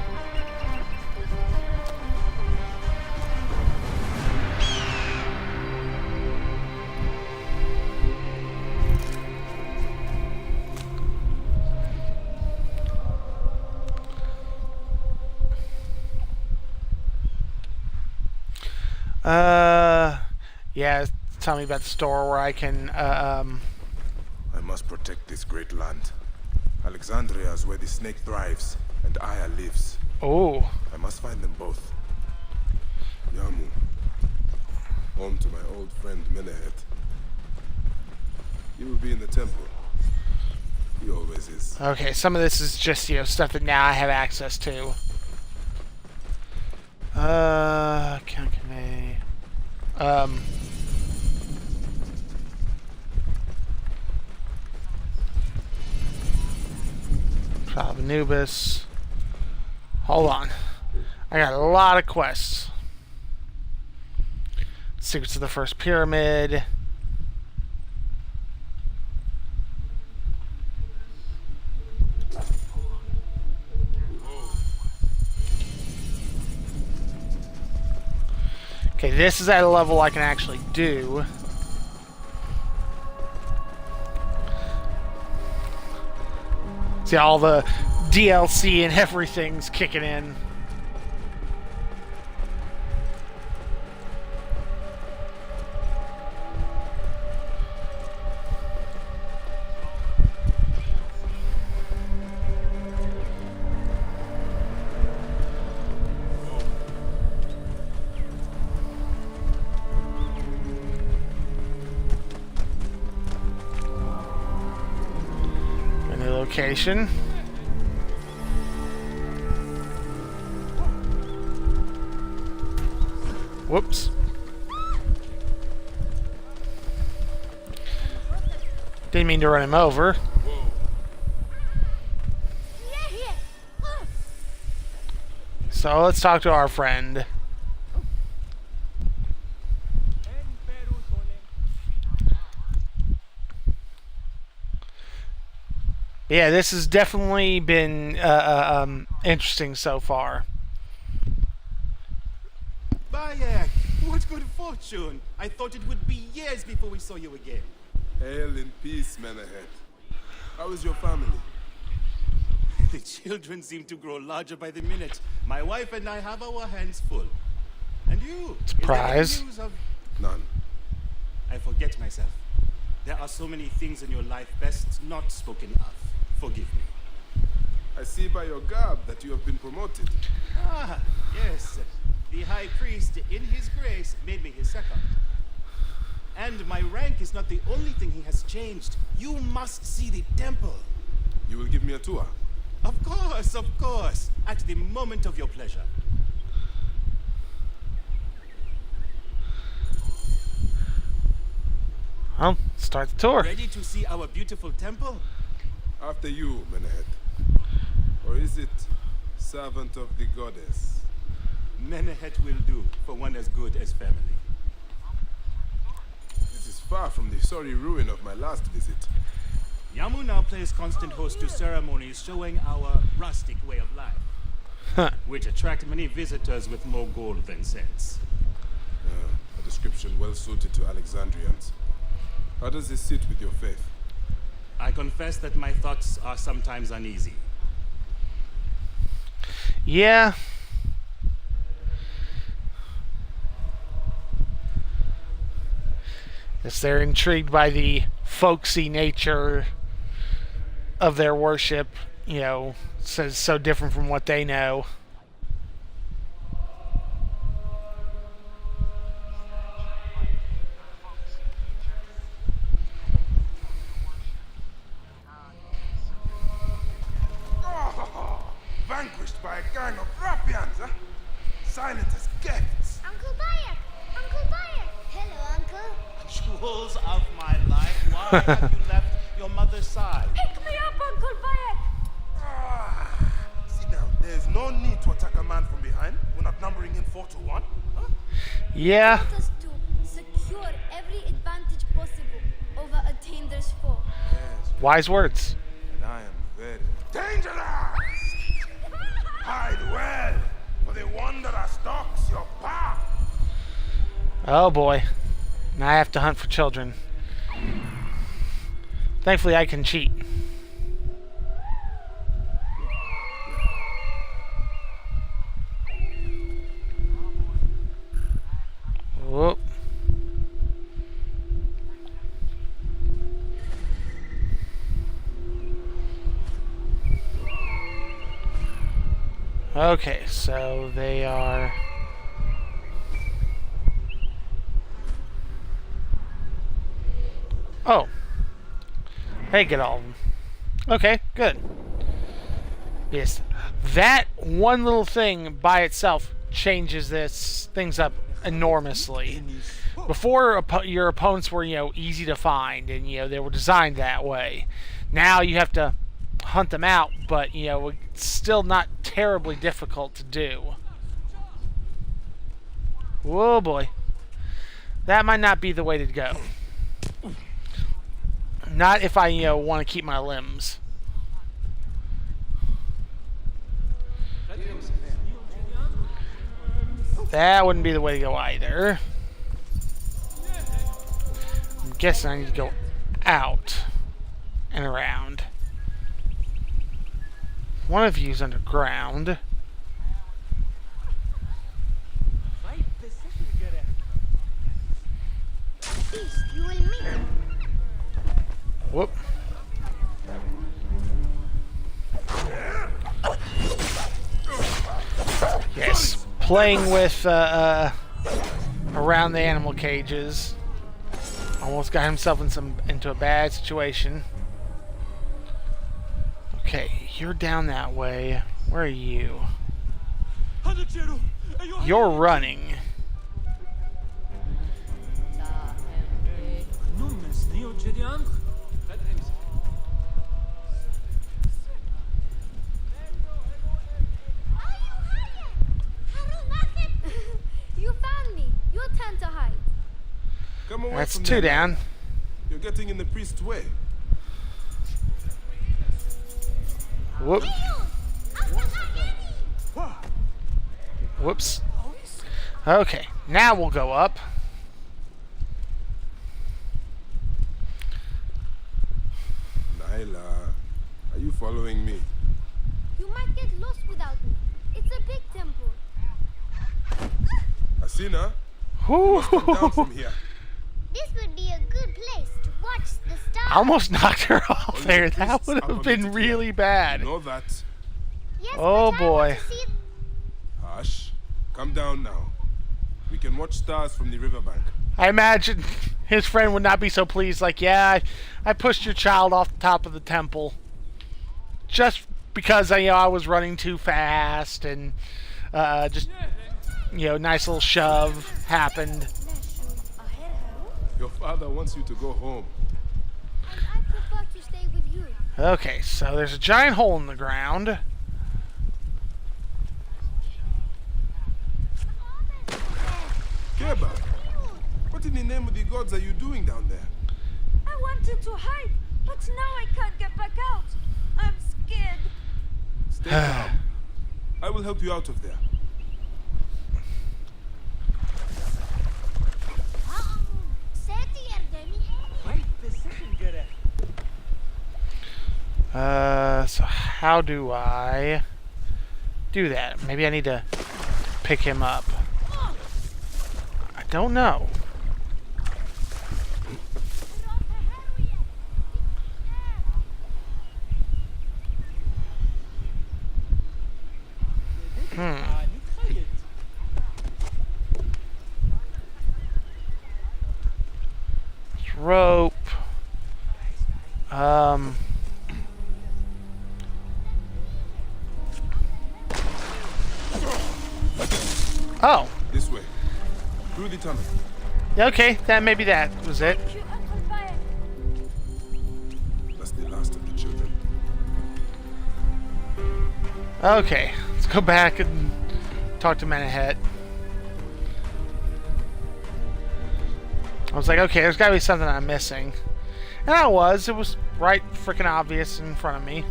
Yeah, tell me about the store where I can, I must protect this great land. Alexandria is where the snake thrives, and Aya lives. Oh. I must find them both. Yamu. Home to my old friend Menehet. He will be in the temple. He always is. Okay, some of this is just, you know, stuff that now I have access to. Can't convey. Trial of Anubis. Hold on. I got a lot of quests. Secrets of the First Pyramid. Okay, this is at a level I can actually do. See, all the DLC and everything's kicking in. Location. Whoops. Didn't mean to run him over. So let's talk to our friend. Yeah, this has definitely been interesting so far. Bayek, what good fortune! I thought it would be years before we saw you again. Hail in peace, Menehet. How is your family? The children seem to grow larger by the minute. My wife and I have our hands full. And you? Surprise. Is there any news of... None. I forget myself. There are so many things in your life best not spoken of. Forgive me. I see by your garb that you have been promoted. Ah, yes. The High Priest, in his grace, made me his second. And my rank is not the only thing he has changed. You must see the temple. You will give me a tour? Of course. At the moment of your pleasure. Well, start the tour. Ready to see our beautiful temple? After you, Menehet. Or is it servant of the goddess? Menehet will do for one as good as family. This is far from the sorry ruin of my last visit. Yamu now plays constant host to ceremonies showing our rustic way of life, which attract many visitors with more gold than sense. A description well suited to Alexandrians. How does this sit with your faith? I confess that my thoughts are sometimes uneasy. Yeah. If they're intrigued by the folksy nature of their worship, you know, so different from what they know. Vanquished by a gang of ruffians, huh? Silent as gifts. Uncle Bayek! Uncle Bayek! Hello, Uncle. Jewels of my life, why have you left your mother's side? Pick me up, Uncle Bayek! Sit down. There's no need to attack a man from behind. We're not numbering in 4 to 1. Huh? Yeah. Want us to secure every advantage possible over a dangerous foe. Yes. Wise words. And I am very dangerous. Hide well, for the wanderer stalks your path. Oh boy. Now I have to hunt for children. Thankfully I can cheat. Whoop. Okay, so they are... Oh. Hey, get all of them. Okay, good. Yes. That one little thing by itself changes things up enormously. Before, your opponents were, easy to find, and, they were designed that way. Now you have to hunt them out, but, it's still not terribly difficult to do. Whoa, boy. That might not be the way to go. Not if I, want to keep my limbs. That wouldn't be the way to go either. I'm guessing I need to go out and around. One of you's underground. Whoop. Yes, playing with around the animal cages. Almost got himself into a bad situation. Okay, you're down that way. Where are you? You're running. You found me. Your turn to hide. Come away That's from two there, down. man. You're getting in the priest's way. Whoop. Whoops. Okay, now we'll go up. Nyla, are you following me? You might get lost without me. It's a big temple. Asina, you must come down from here. This would be a good place to watch the stars. I almost knocked her off Only there. the That priests would are have been permitted really here. bad. You know that. Yes, Oh but I boy. want to see it. Hush. Come down now. We can watch stars from the riverbank. I imagine his friend would not be so pleased. Like, yeah, I pushed your child off the top of the temple just because I was running too fast, and just nice little shove happened. Your father wants you to go home. I prefer to stay with you. Okay, so there's a giant hole in the ground. Keba, what in the name of the gods are you doing down there? I wanted to hide, but now I can't get back out. I'm scared. Stay calm. I will help you out of there. So how do I do that? Maybe I need to pick him up. I don't know. Rope. Oh. This way. Through the tunnel. Okay, maybe that was it. That's the last of the children. Okay, let's go back and talk to Menahet. I was like, okay, there's gotta be something I'm missing. And I was. It was right freaking obvious in front of me.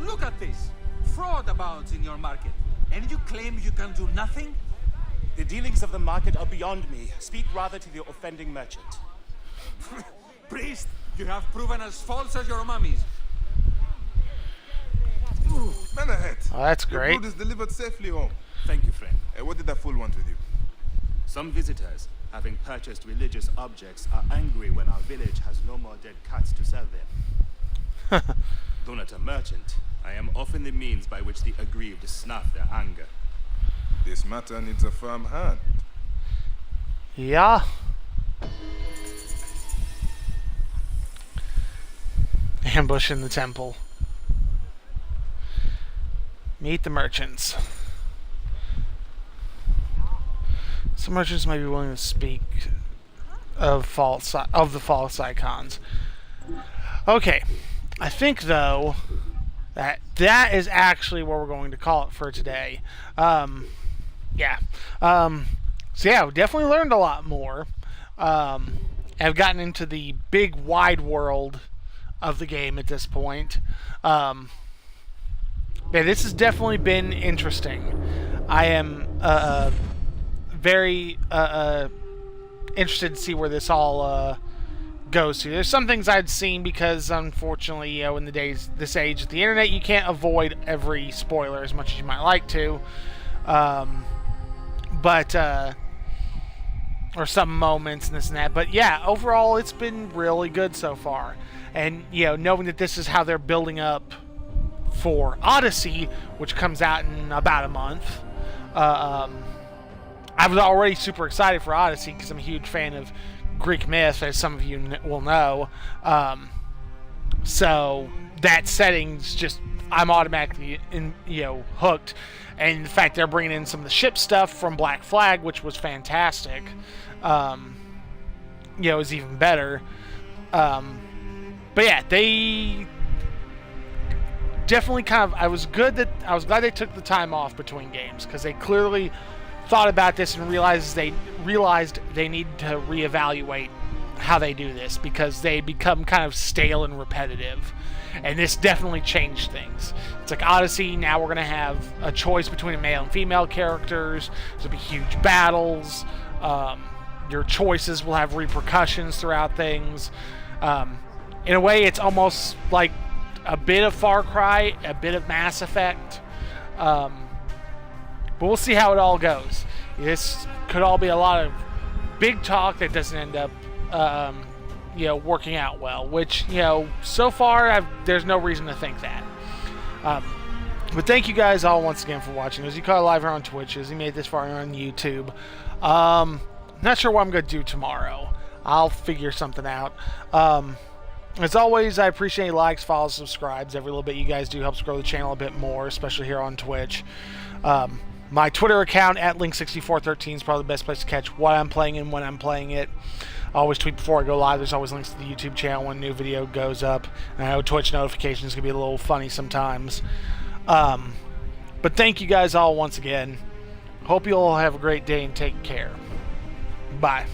Look at this. Fraud abounds in your market. And you claim you can do nothing? The dealings of the market are beyond me. Speak rather to the offending merchant. Priest, you have proven as false as your mummies. Menahet. Oh, that's Your great. food is delivered safely home. Thank you, friend. What did that fool want with you? Some visitors, having purchased religious objects, are angry when our village has no more dead cats to sell them. Though not a merchant, I am often the means by which the aggrieved snuff their anger. This matter needs a firm hand. Yeah. Ambush in the temple. Meet the merchants. Some merchants might be willing to speak of the false icons. Okay, I think though that is actually what we're going to call it for today. Yeah. So yeah, we definitely learned a lot more. I've gotten into the big wide world of the game at this point. Yeah, this has definitely been interesting. I am very interested to see where this all goes to. There's some things I'd seen because, unfortunately, you know, in this age of the internet, you can't avoid every spoiler as much as you might like to. Or some moments and this and that. But yeah, overall, it's been really good so far. And, you know, knowing that this is how they're building up for Odyssey, which comes out in about a month. I was already super excited for Odyssey because I'm a huge fan of Greek myth, as some of you will know. So that setting's just, I'm automatically hooked. And the fact they're bringing in some of the ship stuff from Black Flag, which was fantastic, is even better. But yeah, they definitely I was glad they took the time off between games, because they clearly thought about this and realized they need to reevaluate how they do this, because they become kind of stale and repetitive. And this definitely changed things. It's like Odyssey, now we're going to have a choice between male and female characters. There'll be huge battles. Your choices will have repercussions throughout things. In a way, it's almost like a bit of Far Cry, a bit of Mass Effect. But we'll see how it all goes. This could all be a lot of big talk that doesn't end up working out well, which, so far there's no reason to think that. But thank you guys all once again for watching. As you caught live here on Twitch, as you made this far on YouTube. Not sure what I'm going to do tomorrow. I'll figure something out. As always, I appreciate any likes, follows, subscribes. Every little bit you guys do helps grow the channel a bit more, especially here on Twitch. My Twitter account at Link6413 is probably the best place to catch what I'm playing and when I'm playing it. I always tweet before I go live. There's always links to the YouTube channel when a new video goes up. And I know Twitch notifications can be a little funny sometimes. But thank you guys all once again. Hope you all have a great day and take care. Bye.